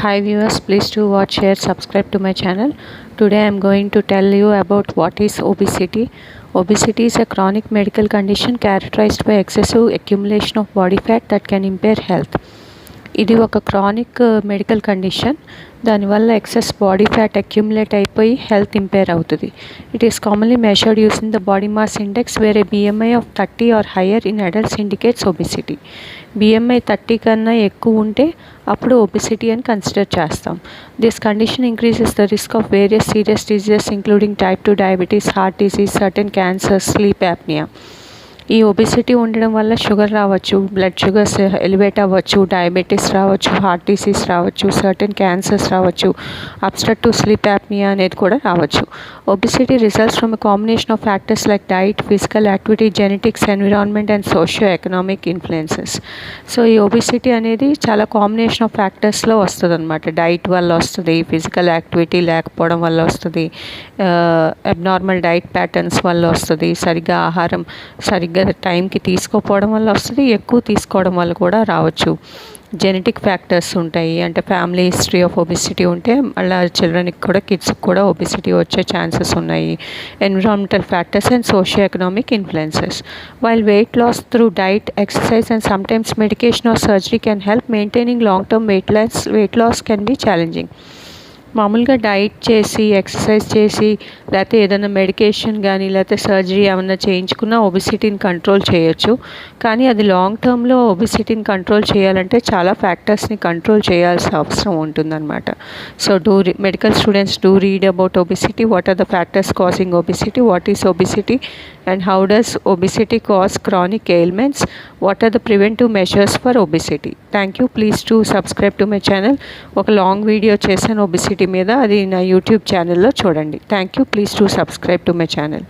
Hi viewers, please do watch, share, subscribe to my channel. Today I am going to tell you about what is obesity. Obesity is a chronic medical condition characterized by excessive accumulation of body fat that can impair health. ఇది ఒక chronic medical condition. దానివల్ల excess body fat accumulate అయిపోయి health impair అవుతుంది. It is commonly measured using the body mass index where a BMI of 30 or higher in adults indicates obesity. BMI 30 కన్నా ఎక్కువ ఉంటే అప్పుడు obesity అని కన్సిడర్ చేస్తాం. This condition increases the risk of various serious diseases including type 2 diabetes, heart disease, certain cancers, sleep apnea. ఈ obesity ఉండడం వల్ల sugar రావచ్చు, బ్లడ్ షుగర్స్ ఎలివేట్ అవ్వచ్చు, డయాబెటీస్ రావచ్చు, హార్ట్ డిసీజ్ రావచ్చు, సర్టెన్ క్యాన్సర్స్ రావచ్చు, అబ్స్ట్రక్టివ్ స్లీప్ యాప్నియా అనేది కూడా రావచ్చు. Obesity results from a combination of factors like diet, physical activity, genetics, environment and socioeconomic influences. So ఈ ఒబిసిటీ అనేది చాలా కాంబినేషన్ ఆఫ్ ఫ్యాక్టర్స్లో వస్తుంది అనమాట. డైట్ వల్ల వస్తుంది, ఫిజికల్ యాక్టివిటీ లేకపోవడం వల్ల వస్తుంది, అబ్నార్మల్ డైట్ ప్యాటర్న్స్ వల్ల వస్తుంది, సరిగ్గా ఆహారం సరిగ్గా టైంకి తీసుకోకపోవడం వల్ల వస్తుంది, ఎక్కువ తీసుకోవడం వల్ల కూడా రావచ్చు. జెనెటిక్ ఫ్యాక్టర్స్ ఉంటాయి, అంటే ఫ్యామిలీ హిస్టరీ ఆఫ్ ఒబిసిటీ ఉంటే మళ్ళీ చిల్డ్రన్కి కూడా, కిడ్స్కి కూడా ఒబిసిటీ వచ్చే ఛాన్సెస్ ఉన్నాయి. Environmental factors and socioeconomic influences. While weight loss through diet, exercise and sometimes medication or surgery can help maintaining long-term weight loss can be challenging. మామూలుగా diet చేసి, exercise చేసి, లేకపోతే ఏదైనా మెడికేషన్ కానీ లేకపోతే surgery ఏమన్నా చేయించుకున్నా ఒబిసిటీని కంట్రోల్ చేయొచ్చు. కానీ అది లాంగ్ టర్మ్లో ఒబిసిటీని కంట్రోల్ చేయాలంటే చాలా ఫ్యాక్టర్స్ని కంట్రోల్ చేయాల్సిన అవసరం ఉంటుందన్నమాట. So medical students do read about obesity, what are the factors causing obesity, what is obesity and how does obesity cause chronic ailments, what are the preventive measures for obesity. Thank you. Please do subscribe to my channel. ఒక long video చేశాను obesity మీద, అది నా YouTube ఛానల్లో చూడండి. Thank you. Please to subscribe to my channel.